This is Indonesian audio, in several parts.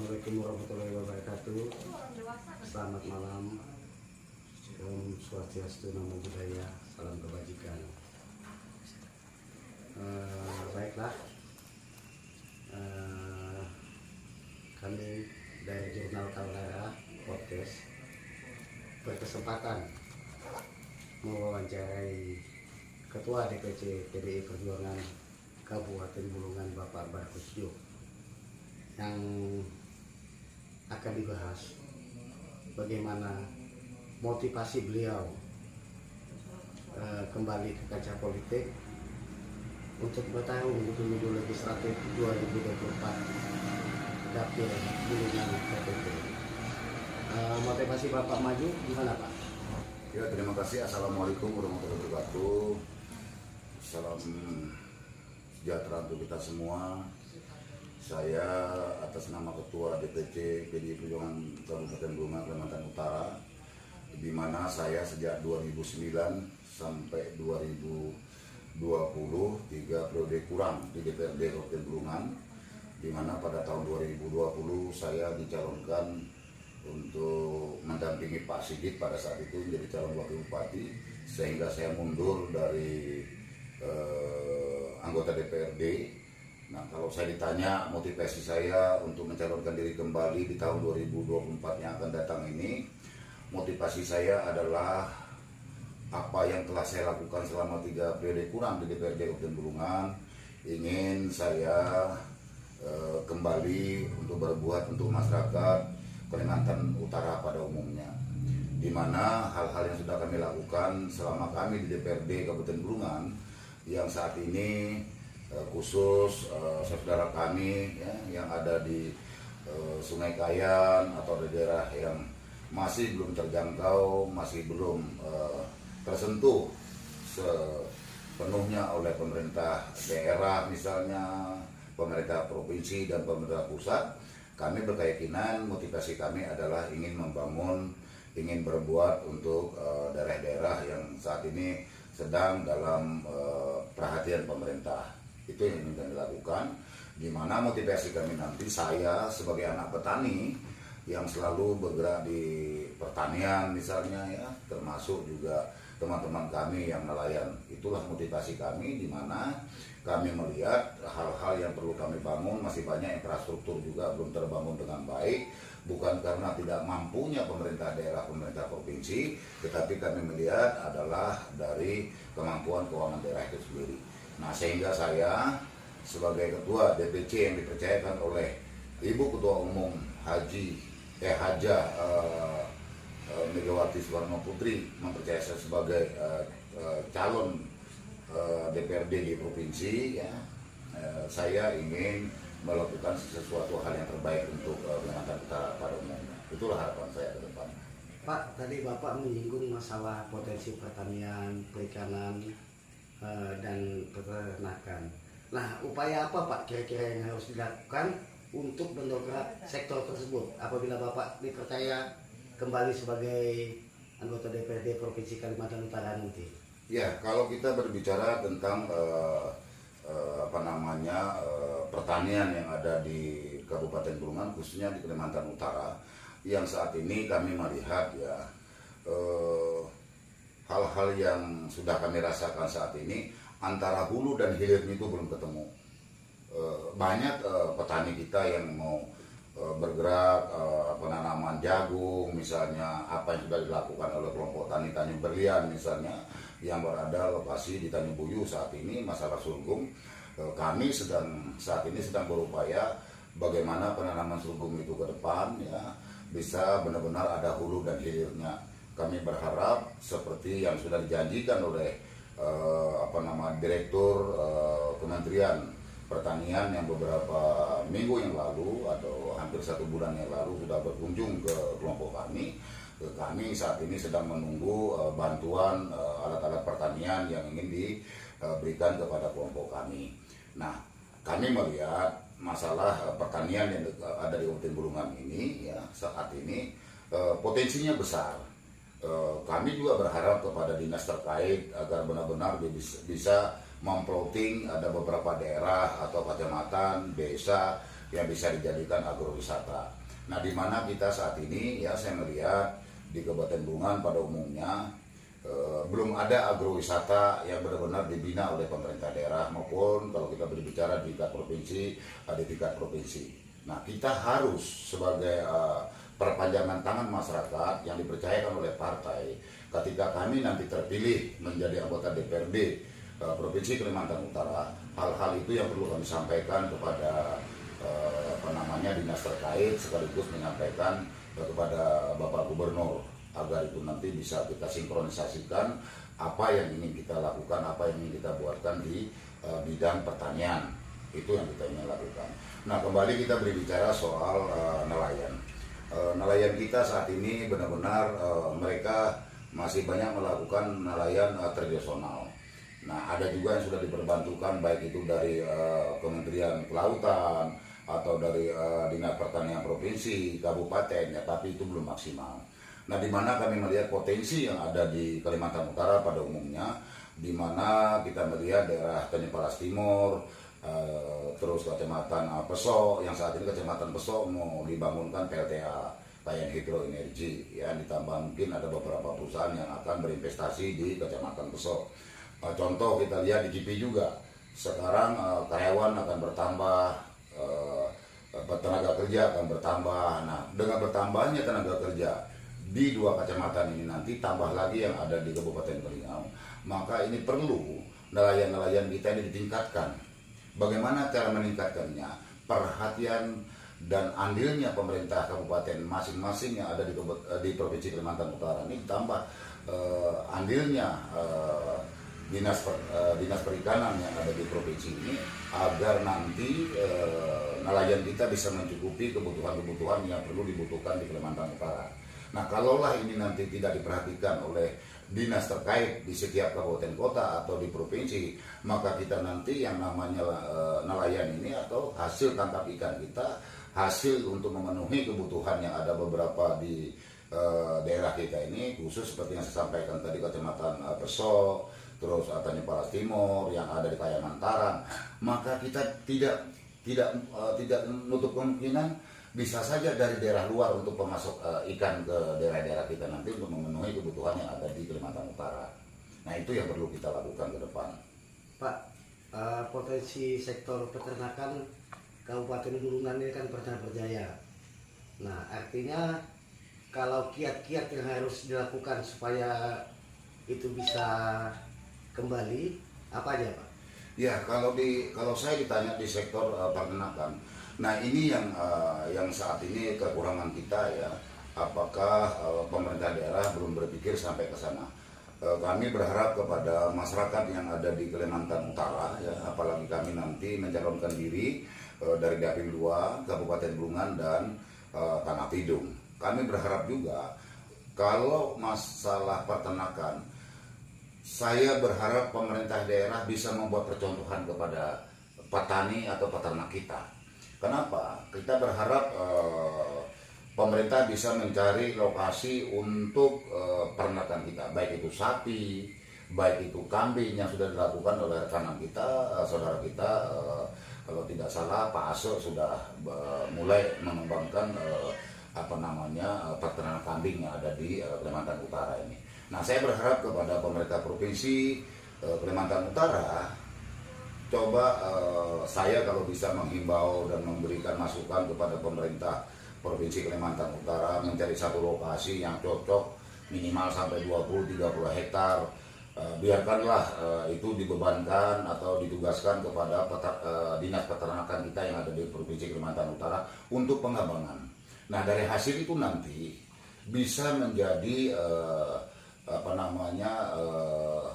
Assalamualaikum warahmatullahi wabarakatuh. Selamat malam. Om Swastiastu, Namo Buddhaya, salam kebajikan. Baiklah, kami dari Jurnal Kaltara Podcast berkesempatan mewawancarai Ketua DPC PDI Perjuangan Kabupaten Bulungan, Bapak Barkusjo, yang akan dibahas bagaimana motivasi beliau kembali ke kancah politik untuk bertarung di pemilu legislatif 2024 dapil Bulungan KPP. Motivasi Bapak maju gimana, Pak? Ya, terima kasih. Assalamualaikum warahmatullahi wabarakatuh. Salam sejahtera untuk kita semua. Saya atas nama Ketua DPC PDI Perjuangan Kabupaten Bulungan, Kalimantan Utara, di mana saya sejak 2009 sampai 2020 3 periode kurang di DPRD Kabupaten Bulungan, di mana pada tahun 2020 saya dicalonkan untuk mendampingi Pak Sigit pada saat itu menjadi calon wakil bupati, sehingga saya mundur dari anggota DPRD. Nah, kalau saya ditanya motivasi saya untuk mencalonkan diri kembali di tahun 2024 yang akan datang ini, motivasi saya adalah apa yang telah saya lakukan selama 3 periode kurang di DPRD Kabupaten Bulungan. Ingin saya kembali untuk berbuat untuk masyarakat Kalimantan Utara pada umumnya, di mana hal-hal yang sudah kami lakukan selama kami di DPRD Kabupaten Bulungan, yang saat ini khusus saudara kami ya, yang ada di Sungai Kayan atau di daerah yang masih belum terjangkau, masih belum tersentuh sepenuhnya oleh pemerintah daerah, misalnya pemerintah provinsi dan pemerintah pusat. Kami berkeyakinan motivasi kami adalah ingin membangun, ingin berbuat untuk daerah-daerah yang saat ini sedang dalam perhatian pemerintah. Itu yang ingin kami lakukan, di mana motivasi kami nanti, saya sebagai anak petani yang selalu bergerak di pertanian misalnya ya, termasuk juga teman-teman kami yang nelayan. Itulah motivasi kami, di mana kami melihat hal-hal yang perlu kami bangun, masih banyak infrastruktur juga belum terbangun dengan baik, bukan karena tidak mampunya pemerintah daerah, pemerintah provinsi, tetapi kami melihat adalah dari kemampuan keuangan daerah itu sendiri. Nah, sehingga saya sebagai Ketua DPC yang dipercayakan oleh Ibu Ketua Umum Haja Megawati Soekarno Putri mempercayai saya sebagai calon DPRD di provinsi ya, saya ingin melakukan sesuatu hal yang terbaik untuk Kalimantan Utara pada umumnya. Itulah harapan saya ke depan. Pak, tadi Bapak menyinggung masalah potensi pertanian, perikanan, dan peternakan. Nah, upaya apa Pak kira-kira yang harus dilakukan untuk mendongkrak sektor tersebut apabila Bapak dipercaya kembali sebagai anggota DPRD Provinsi Kalimantan Utara nanti? Ya, kalau kita berbicara tentang pertanian yang ada di Kabupaten Bulungan, khususnya di Kalimantan Utara, yang saat ini kami melihat ya hal-hal yang sudah kami rasakan saat ini, antara hulu dan hilirnya itu belum ketemu. Banyak petani kita yang mau bergerak penanaman jagung misalnya, apa yang sudah dilakukan oleh kelompok tani Tanjung Berlian misalnya, yang berada lokasi di Tanjung Buyu saat ini, masalah sorghum. Kami saat ini sedang berupaya bagaimana penanaman sorghum itu ke depan ya bisa benar-benar ada hulu dan hilirnya. Kami berharap seperti yang sudah dijanjikan oleh Direktur Kementerian Pertanian yang beberapa minggu yang lalu atau hampir 1 bulan yang lalu sudah berkunjung ke kelompok kami. Kami saat ini sedang menunggu bantuan alat-alat pertanian yang ingin diberikan kepada kelompok kami. Nah, kami melihat masalah pertanian yang ada di Kabupaten Bulungan ini ya saat ini potensinya besar. Kami juga berharap kepada dinas terkait agar benar-benar bisa memploting ada beberapa daerah atau kecamatan, desa yang bisa dijadikan agrowisata. Nah, di mana kita saat ini ya saya melihat di Kabupaten Bungan pada umumnya belum ada agrowisata yang benar-benar dibina oleh pemerintah daerah maupun kalau kita berbicara di tingkat provinsi, di tingkat provinsi. Nah, kita harus sebagai perpanjangan tangan masyarakat yang dipercayakan oleh partai ketika kami nanti terpilih menjadi anggota DPRD Provinsi Kalimantan Utara, hal-hal itu yang perlu kami sampaikan kepada dinas terkait sekaligus menyampaikan kepada Bapak Gubernur agar itu nanti bisa kita sinkronisasikan apa yang ingin kita lakukan, apa yang ingin kita buatkan di bidang pertanian. Itu yang kita ingin lakukan. Nah, kembali kita berbicara soal nelayan. Nelayan kita saat ini benar-benar mereka masih banyak melakukan nelayan tradisional. Nah, ada juga yang sudah diperbantukan baik itu dari Kementerian Kelautan atau dari Dinas Pertanian Provinsi, Kabupaten, ya, tapi itu belum maksimal. Nah, di mana kami melihat potensi yang ada di Kalimantan Utara pada umumnya, di mana kita melihat daerah Tanjung Palas Timur, terus Kecamatan Peso, yang saat ini Kecamatan Peso mau dibangunkan PLTA, Payan Hidroenergi, ya, ditambah mungkin ada beberapa perusahaan yang akan berinvestasi di Kecamatan Peso. Contoh kita lihat di GP juga, sekarang karyawan akan bertambah, tenaga kerja akan bertambah. Nah, dengan bertambahnya tenaga kerja di dua kecamatan ini nanti tambah lagi yang ada di Kabupaten Belingau, maka ini perlu nelayan-nelayan kita ini ditingkatkan. Bagaimana cara meningkatkannya? Perhatian dan andilnya pemerintah kabupaten masing-masing yang ada di Provinsi Kalimantan Utara ini ditambah andilnya dinas perikanan yang ada di provinsi ini agar nanti nelayan kita bisa mencukupi kebutuhan-kebutuhan yang perlu dibutuhkan di Kalimantan Utara. Nah, kalaulah ini nanti tidak diperhatikan oleh dinas terkait di setiap kabupaten kota atau di provinsi, maka kita nanti yang namanya nelayan ini atau hasil tangkap ikan kita, hasil untuk memenuhi kebutuhan yang ada beberapa di daerah kita ini, khusus seperti yang saya sampaikan tadi Kecamatan Peso, terus Tanjung Palas Timur yang ada di Payamantaran, maka kita tidak menutup kemungkinan bisa saja dari daerah luar untuk pemasok ikan ke daerah-daerah kita nanti untuk memenuhi kebutuhan yang ada di Kalimantan Utara. Nah, itu yang perlu kita lakukan ke depan. Pak, potensi sektor peternakan Kabupaten Bulungan ini kan pernah berjaya. Nah, artinya kalau kiat-kiat yang harus dilakukan supaya itu bisa kembali, apa aja, Pak? Ya, kalau saya ditanya di sektor peternakan, nah ini yang saat ini kekurangan kita ya, apakah pemerintah daerah belum berpikir sampai ke sana. Kami berharap kepada masyarakat yang ada di Kalimantan Utara ya, apalagi kami nanti mencalonkan diri dari Dapil 2 Kabupaten Bulungan dan Tanah Tidung. Kami berharap juga kalau masalah peternakan, saya berharap pemerintah daerah bisa membuat percontohan kepada petani atau peternak kita. Kenapa? Kita berharap pemerintah bisa mencari lokasi untuk peternakan kita, baik itu sapi, baik itu kambing yang sudah dilakukan oleh rekanan kita, saudara kita, kalau tidak salah Pak Aso sudah mulai mengembangkan peternakan kambing yang ada di Kalimantan Utara ini. Nah, saya berharap kepada pemerintah provinsi Kalimantan Utara, coba saya kalau bisa menghimbau dan memberikan masukan kepada pemerintah Provinsi Kalimantan Utara mencari satu lokasi yang cocok minimal sampai 20-30 hektar. Biarkanlah itu dibebankan atau ditugaskan kepada dinas peternakan kita yang ada di Provinsi Kalimantan Utara untuk pengembangan. Nah, dari hasil itu nanti bisa menjadi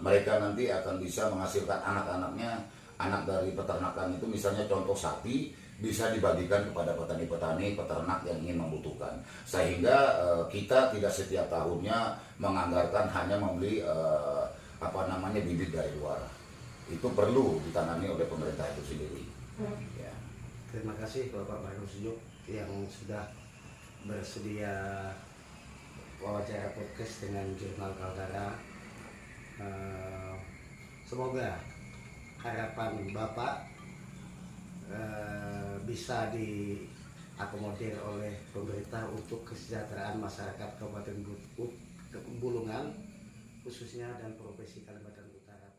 mereka nanti akan bisa menghasilkan anak-anaknya. Anak dari peternakan itu misalnya contoh sapi bisa dibagikan kepada petani-petani peternak yang ingin membutuhkan, sehingga kita tidak setiap tahunnya menganggarkan hanya membeli bibit dari luar. Itu perlu ditangani oleh pemerintah itu sendiri. Ya. Terima kasih Bapak Maruf Sujuk yang sudah bersedia wawancara podcast dengan Jurnal Kaltara. Semoga harapan Bapak bisa diakomodir oleh pemerintah untuk kesejahteraan masyarakat Kabupaten Bulungan khususnya dan Provinsi Kalimantan Utara.